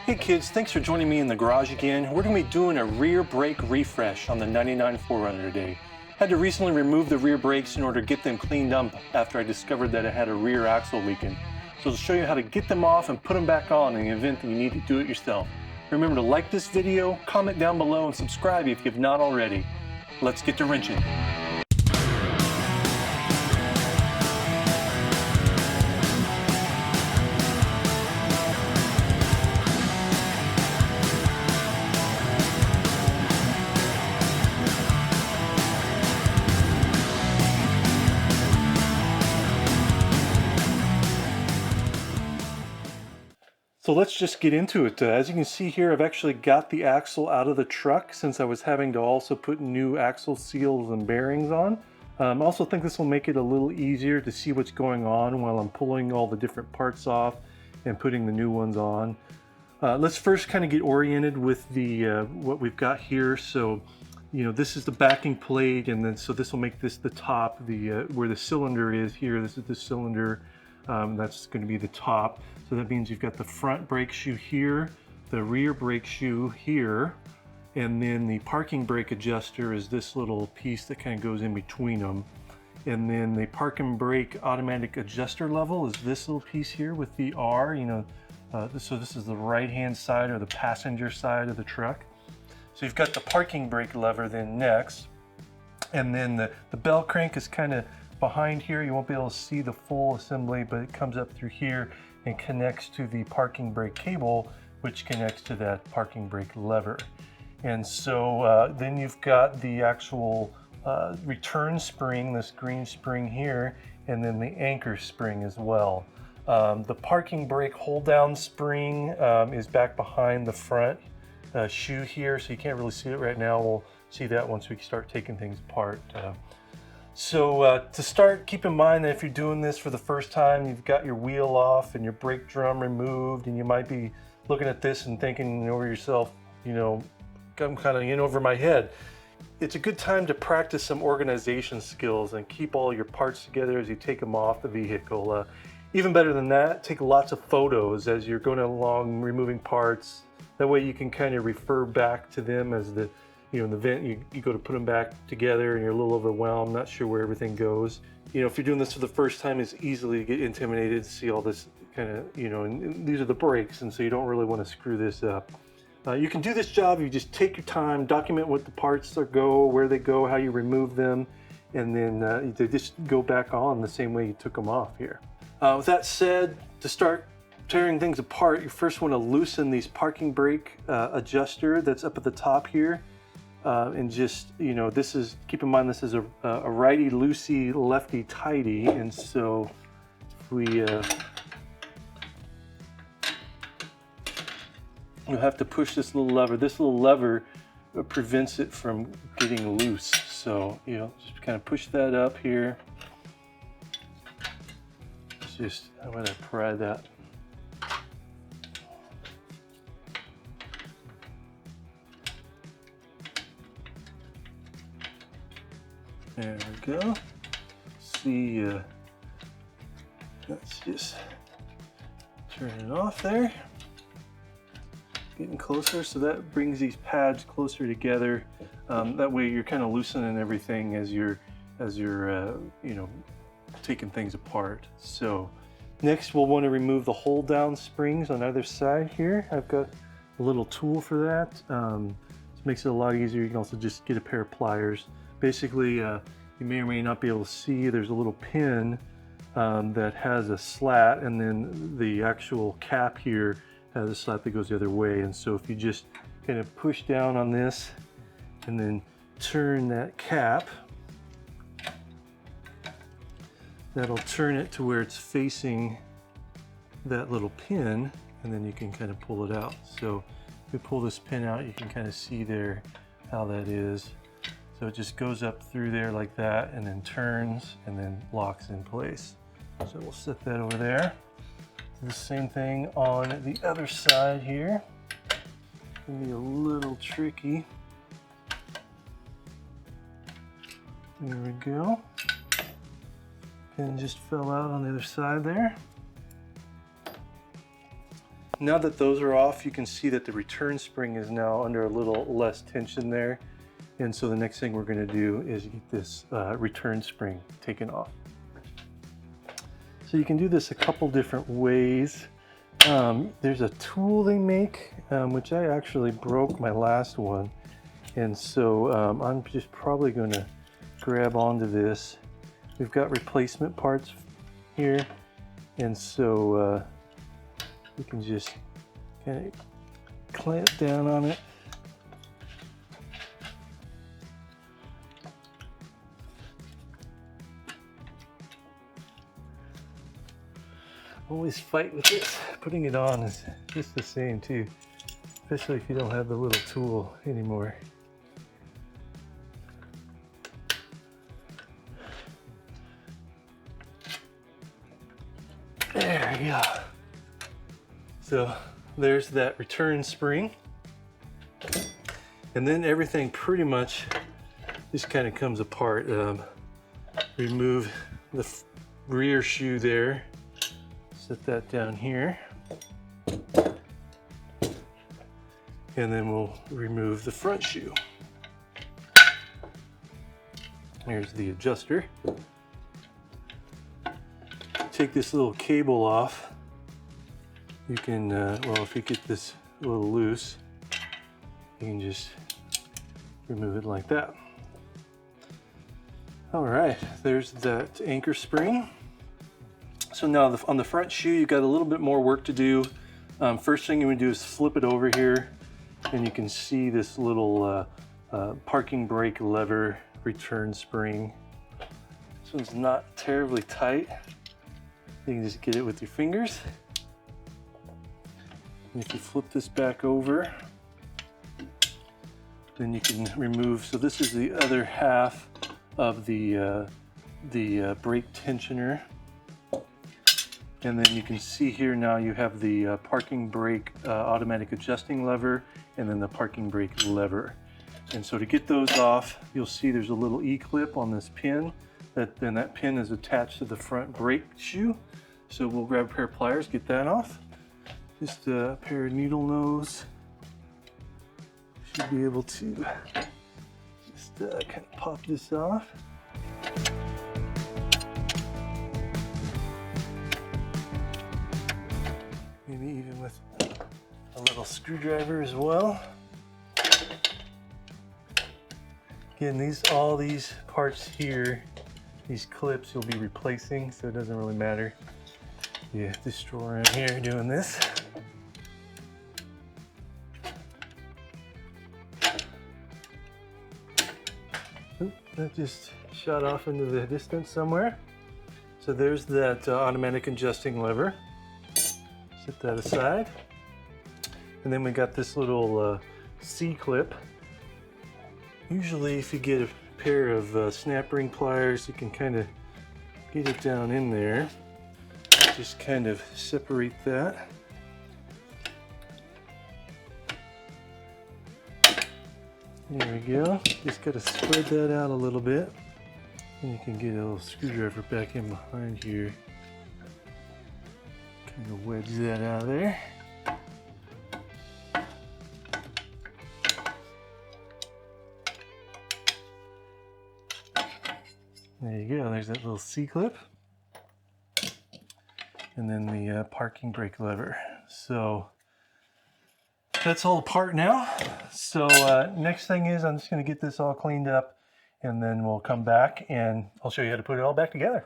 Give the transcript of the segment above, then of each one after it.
Hey kids, thanks for joining me in the garage again. We're going to be doing a rear brake refresh on the 99 4Runner today. Had to recently remove the rear brakes in order to get them cleaned up after I discovered that it had a rear axle leaking. So I'll show you how to get them off and put them back on in the event that you need to do it yourself. Remember to like this video, comment down below, and subscribe if you've not already. Let's get to wrenching. So let's just get into it. As you can see here, I've actually got the axle out of the truck since I was having to also put new axle seals and bearings on. I also think this will make it a little easier to see what's going on while I'm pulling all the different parts off and putting the new ones on. Let's first kind of get oriented with the what we've got here. So, this is the backing plate, and then so this will make this the top, where the cylinder is here. This is the cylinder. That's going to be the top. So that means you've got the front brake shoe here, the rear brake shoe here, and then the parking brake adjuster is this little piece that kind of goes in between them. And then the parking brake automatic adjuster level is this little piece here with the R, so this is the right-hand side or the passenger side of the truck. So you've got the parking brake lever then next, and then the bell crank is kind of behind here. You won't be able to see the full assembly, but it comes up through here and connects to the parking brake cable, which connects to that parking brake lever. And so then you've got the actual return spring, this green spring here, and then the anchor spring as well. The parking brake hold down spring is back behind the front shoe here, so you can't really see it right now. We'll see that once we start taking things apart. So to start, keep in mind that if you're doing this for the first time, you've got your wheel off and your brake drum removed, and you might be looking at this and thinking over yourself, I'm kind of in over my head. It's a good time to practice some organization skills and keep all your parts together as you take them off the vehicle. Even better than that, take lots of photos as you're going along removing parts. That way you can kind of refer back to them as the in the event you go to put them back together and you're a little overwhelmed, not sure where everything goes. If you're doing this for the first time, it's easy to get intimidated to see all this kind of, and these are the brakes, and so you don't really want to screw this up. You can do this job, you just take your time, document what the parts go, where they go, how you remove them, and then they just go back on the same way you took them off here. With that said, to start tearing things apart, you first want to loosen these parking brake adjuster that's up at the top here. And just, keep in mind this is a righty loosey, lefty tighty, and so if we, you'll have to push this little lever. This little lever prevents it from getting loose. So, just kind of push that up here. I'm going to pry that. There we go. See, let's just turn it off there. Getting closer, so that brings these pads closer together. That way you're kind of loosening everything as you're taking things apart. So next we'll want to remove the hold down springs on either side here. I've got a little tool for that. This makes it a lot easier. You can also just get a pair of pliers. Basically, you may or may not be able to see, there's a little pin that has a slat, and then the actual cap here has a slat that goes the other way. And so if you just kind of push down on this and then turn that cap, that'll turn it to where it's facing that little pin, and then you can kind of pull it out. So if we pull this pin out, you can kind of see there how that is. So it just goes up through there like that, and then turns and then locks in place. So we'll set that over there. Do the same thing on the other side here. Can be a little tricky. There we go. Pin just fell out on the other side there. now that those are off, you can see that the return spring is now under a little less tension there. And so the next thing we're going to do is get this return spring taken off. So you can do this a couple different ways. There's a tool they make, which I actually broke my last one. And so I'm just probably going to grab onto this. We've got replacement parts here. And so we can just kind of clamp down on it. Always fight with this. Putting it on is just the same too, especially if you don't have the little tool anymore. There we go. So there's that return spring. And then everything pretty much just kind of comes apart. Remove the rear shoe there. Set that down here. And then we'll remove the front shoe. Here's the adjuster. Take this little cable off. You can, well, if you get this a little loose, you can just remove it like that. All right, there's that anchor spring. So now on the front shoe, you've got a little bit more work to do. First thing you would do is flip it over here, and you can see this little parking brake lever return spring. This one's not terribly tight. You can just get it with your fingers. And if you flip this back over, then you can remove. So this is the other half of the brake tensioner. And then you can see here now you have the parking brake automatic adjusting lever, and then the parking brake lever. And so to get those off, you'll see there's a little E-clip on this pin, then that pin is attached to the front brake shoe. So we'll grab a pair of pliers, get that off. Just a pair of needle nose. Should be able to just kind of pop this off. Maybe even with a little screwdriver as well. Again, all these parts here, these clips you'll be replacing, so it doesn't really matter. You just stroll around here doing this. Oop, that just shot off into the distance somewhere. So there's that automatic adjusting lever. Set that aside. And then we got this little C-clip. Usually if you get a pair of snap ring pliers, you can kind of get it down in there. Just kind of separate that. There we go. Just got to spread that out a little bit. And you can get a little screwdriver back in behind here. Kind of wedge that out of there. There you go, there's that little C-clip. And then the parking brake lever. So that's all apart now. So next thing is I'm just going to get this all cleaned up, and then we'll come back and I'll show you how to put it all back together.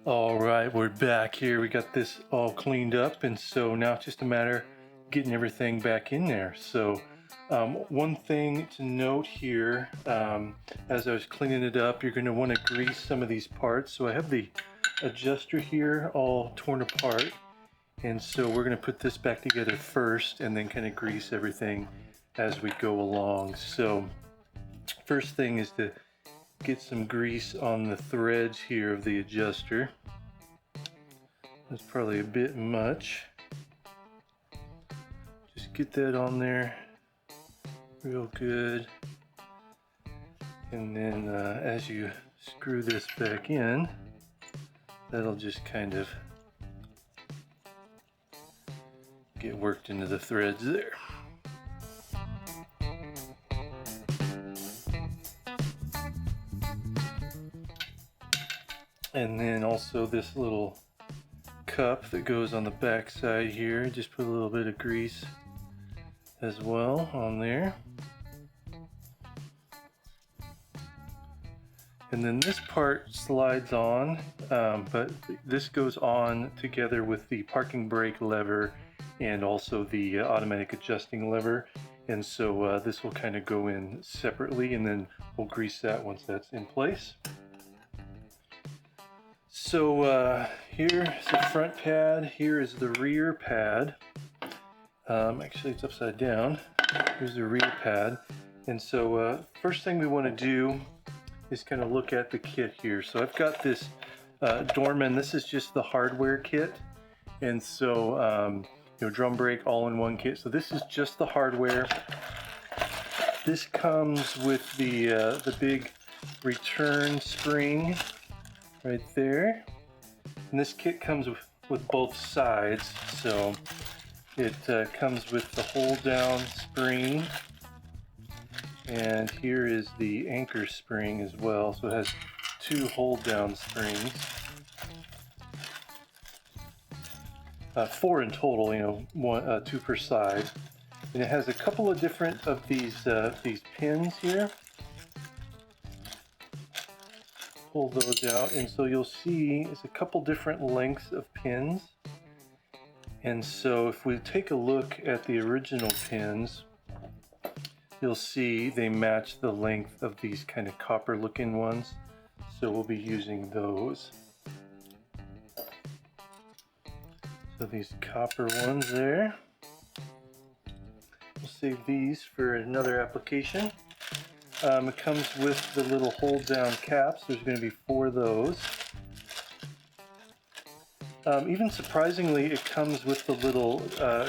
All right, we're back here. We got this all cleaned up, and so now it's just a matter of getting everything back in there. So one thing to note here, as I was cleaning it up, you're going to want to grease some of these parts. So I have the adjuster here all torn apart, and so we're going to put this back together first and then kind of grease everything as we go along. So first thing is to get some grease on the threads here of the adjuster. That's probably a bit much. Just get that on there real good, and then as you screw this back in, that'll just kind of get worked into the threads there. And then also this little cup that goes on the back side here, just put a little bit of grease as well on there. And then this part slides on, but this goes on together with the parking brake lever and also the automatic adjusting lever. And so this will kind of go in separately, and then we'll grease that once that's in place. So here is the front pad, here is the rear pad. Actually it's upside down. Here's the rear pad. And so first thing we want to do is kind of look at the kit here. So I've got this Dorman, this is just the hardware kit. And so, drum brake all-in-one kit. So this is just the hardware. This comes with the big return spring right there. And this kit comes with both sides. So it comes with the hold down spring, and here is the anchor spring as well. So it has two hold down springs. 4 in total, two per side. And it has a couple of different of these pins here. Pull those out, and so you'll see it's a couple different lengths of pins. And so if we take a look at the original pins, you'll see they match the length of these kind of copper looking ones. So we'll be using those. So these copper ones there. We'll save these for another application. It comes with the little hold down caps. There's going to be 4 of those. Even surprisingly, it comes with the little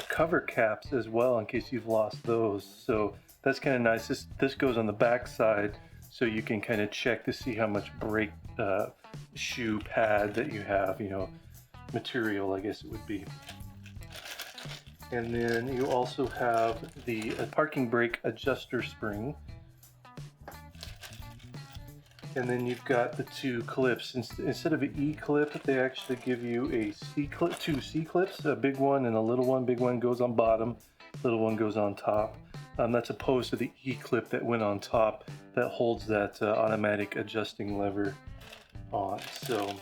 cover caps as well in case you've lost those. So that's kind of nice. This goes on the back side, so you can kind of check to see how much brake shoe pad that you have, material, I guess it would be. And then you also have the parking brake adjuster spring. And then you've got the 2 clips. Instead of an E clip, they actually give you a C clip, 2 C clips, a big one and a little one. Big one goes on bottom, little one goes on top. That's opposed to the E clip that went on top that holds that automatic adjusting lever on. So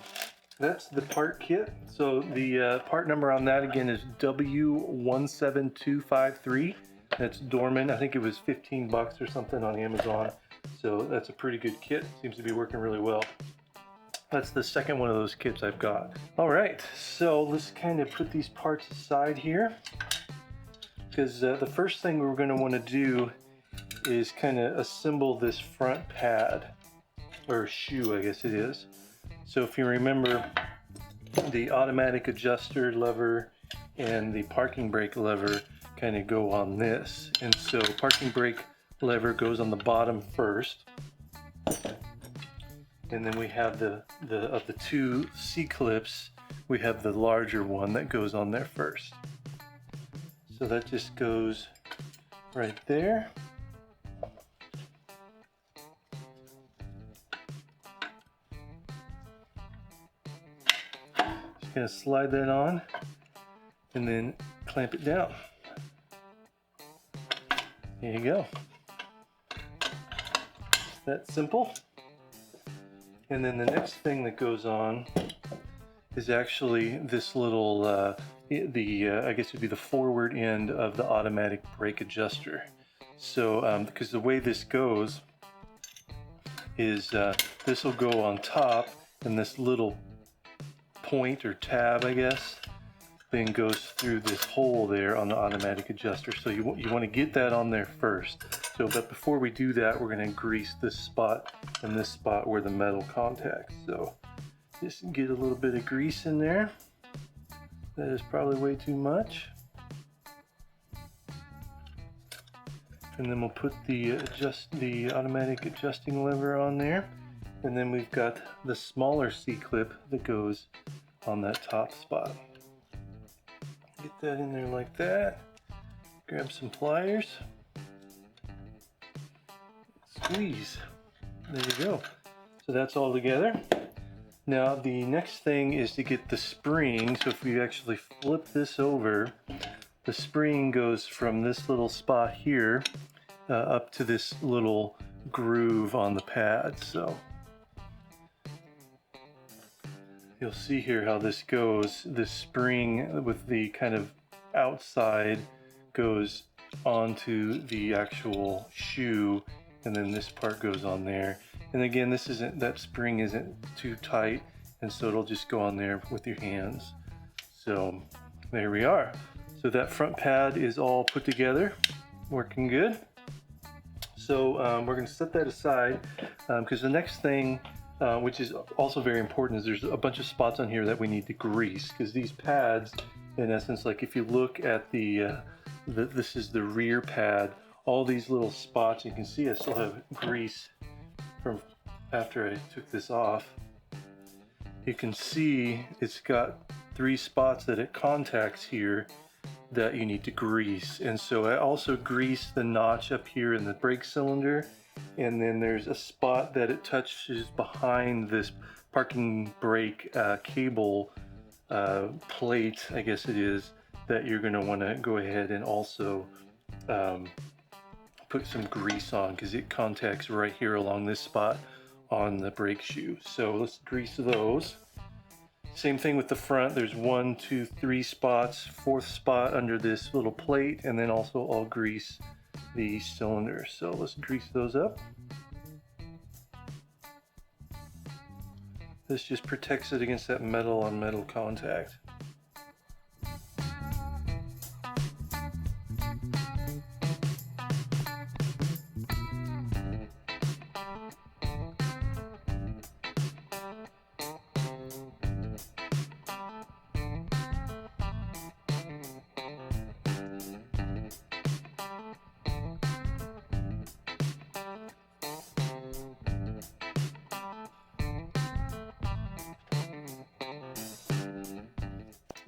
that's the part kit. So the part number on that again is W17253. That's Dorman. I think it was 15 bucks or something on Amazon. So that's a pretty good kit. Seems to be working really well. That's the second one of those kits I've got. All right, so let's kind of put these parts aside here, because the first thing we're going to want to do is kind of assemble this front pad, or shoe, I guess it is. So if you remember, the automatic adjuster lever and the parking brake lever kind of go on this. And so parking brake lever goes on the bottom first, and then we have of the 2 C clips, we have the larger one that goes on there first. So that just goes right there. Just gonna slide that on and then clamp it down. There you go. That's simple. And then the next thing that goes on is actually this little, I guess it would be the forward end of the automatic brake adjuster. So, because the way this goes is this will go on top, and this little point or tab, I guess, then goes through this hole there on the automatic adjuster. So you want to get that on there first. So, but before we do that, we're going to grease this spot and this spot where the metal contacts. So just get a little bit of grease in there. That is probably way too much. And then we'll put the automatic adjusting lever on there. And then we've got the smaller C-clip that goes on that top spot. Get that in there like that. Grab some pliers. Squeeze. There you go. So that's all together. Now the next thing is to get the spring. So if we actually flip this over, the spring goes from this little spot here up to this little groove on the pad. So you'll see here how this goes. The spring with the kind of outside goes onto the actual shoe, and then this part goes on there. And again, that spring isn't too tight, and so it'll just go on there with your hands. So there we are. So that front pad is all put together, working good. So we're going to set that aside because the next thing, which is also very important, is there's a bunch of spots on here that we need to grease, because these pads, in essence, like if you look at this is the rear pad, all these little spots, you can see I still have grease from after I took this off. You can see it's got 3 spots that it contacts here that you need to grease. And so I also grease the notch up here in the brake cylinder, and then there's a spot that it touches behind this parking brake cable plate, I guess it is, that you're going to want to go ahead and also put some grease on, because it contacts right here along this spot on the brake shoe. So let's grease those. Same thing with the front. There's 1, 2, 3 spots, 4th spot under this little plate, and then also I'll grease the cylinders. So let's grease those up. This just protects it against that metal on metal contact.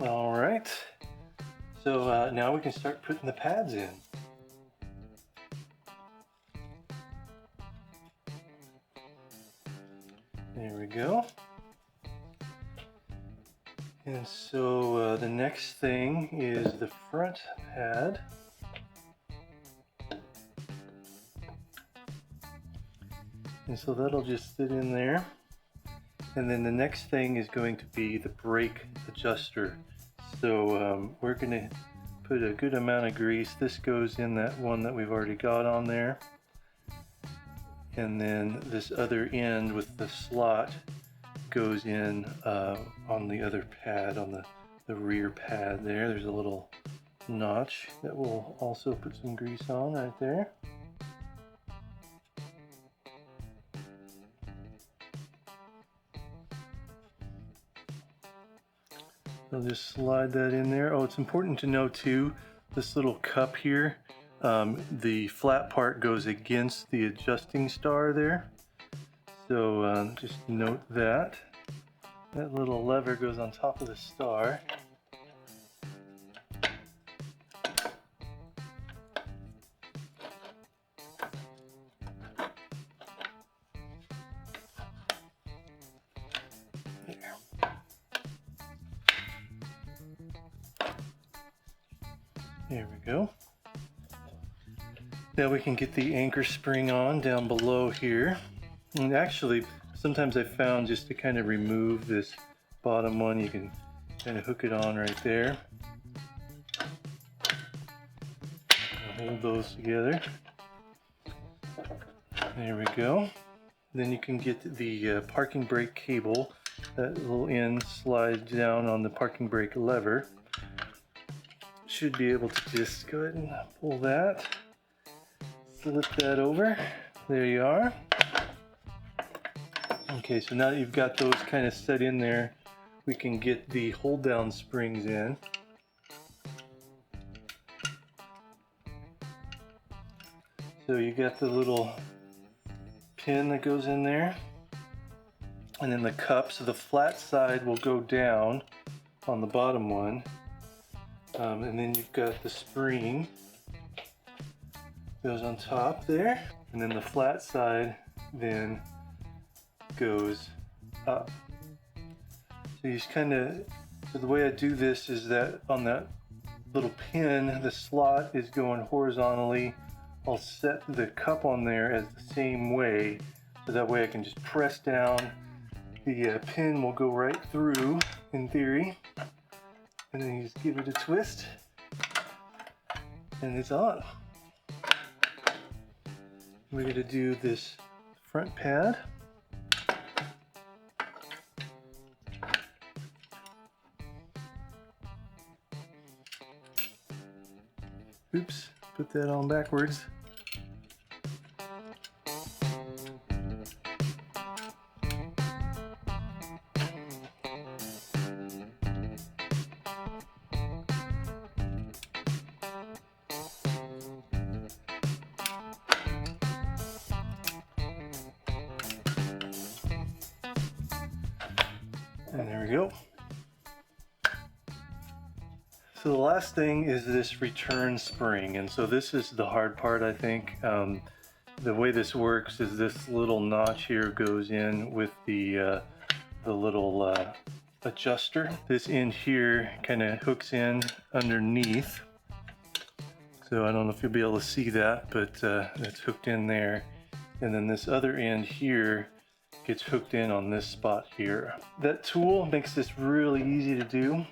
All right, so now we can start putting the pads in. There we go. And so the next thing is the front pad. And so that'll just sit in there. And then the next thing is going to be the brake adjuster. So we're going to put a good amount of grease. This goes in that one that we've already got on there. And then this other end with the slot goes in on the other pad, on the rear pad there. There's a little notch that we'll also put some grease on right there. I'll just slide that in there. Oh, it's important to know too, this little cup here, the flat part goes against the adjusting star there. So just note that. That little lever goes on top of the star. There we go. Now we can get the anchor spring on down below here. And actually, sometimes I found just to kind of remove this bottom one, you can kind of hook it on right there. And hold those together. There we go. Then you can get the parking brake cable. That little end slides down on the parking brake lever. Should be able to just go ahead and pull that, flip that over. There you are. Okay, so now that you've got those kind of set in there, we can get the hold down springs in. So you got the little pin that goes in there, and then the cup. So the flat side will go down on the bottom one. And then you've got the spring goes on top there, and then the flat side then goes up. So you just kind of, so the way I do this is that on that little pin, the slot is going horizontally. I'll set the cup on there as the same way, so that way I can just press down. The pin will go right through, in theory, and then you just give it a twist, and it's on. We're going to do this front pad. Oops, put that on backwards. And there we go. So the last thing is this return spring, and so this is the hard part, I think. The way this works is this little notch here goes in with the little adjuster. This end here kind of hooks in underneath. So I don't know if you'll be able to see that, but that's hooked in there. And then this other end here gets hooked in on this spot here. That tool makes this really easy to do.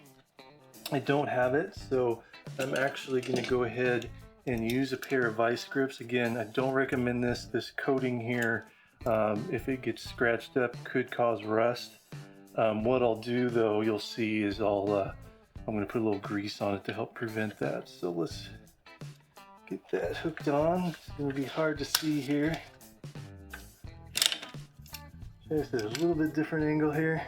I don't have it, so I'm actually going to go ahead and use a pair of vice grips. Again, I don't recommend this. This coating here, if it gets scratched up, could cause rust. What I'll do though, you'll see, is I'm going to put a little grease on it to help prevent that. So let's get that hooked on. It's going to be hard to see here. Just a little bit different angle here.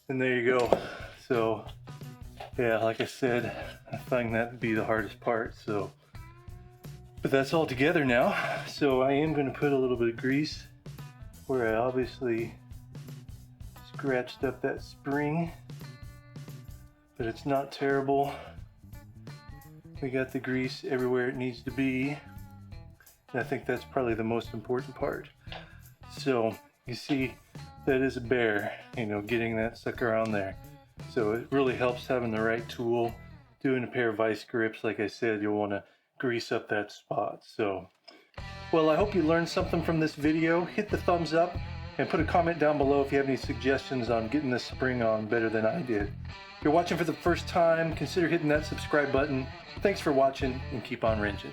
And there you go. So yeah, like I said, I find that to be the hardest part. So, but that's all together now. So I am going to put a little bit of grease where I obviously scratched up that spring, but it's not terrible. We got the grease everywhere it needs to be. And I think that's probably the most important part. So you see, that is a bear, you know, getting that sucker on there. So it really helps having the right tool. Doing a pair of vice grips, like I said, you'll want to grease up that spot. So, well, I hope you learned something from this video. Hit the thumbs up and put a comment down below if you have any suggestions on getting this spring on better than I did. If you're watching for the first time, consider hitting that subscribe button. Thanks for watching, and keep on wrenching.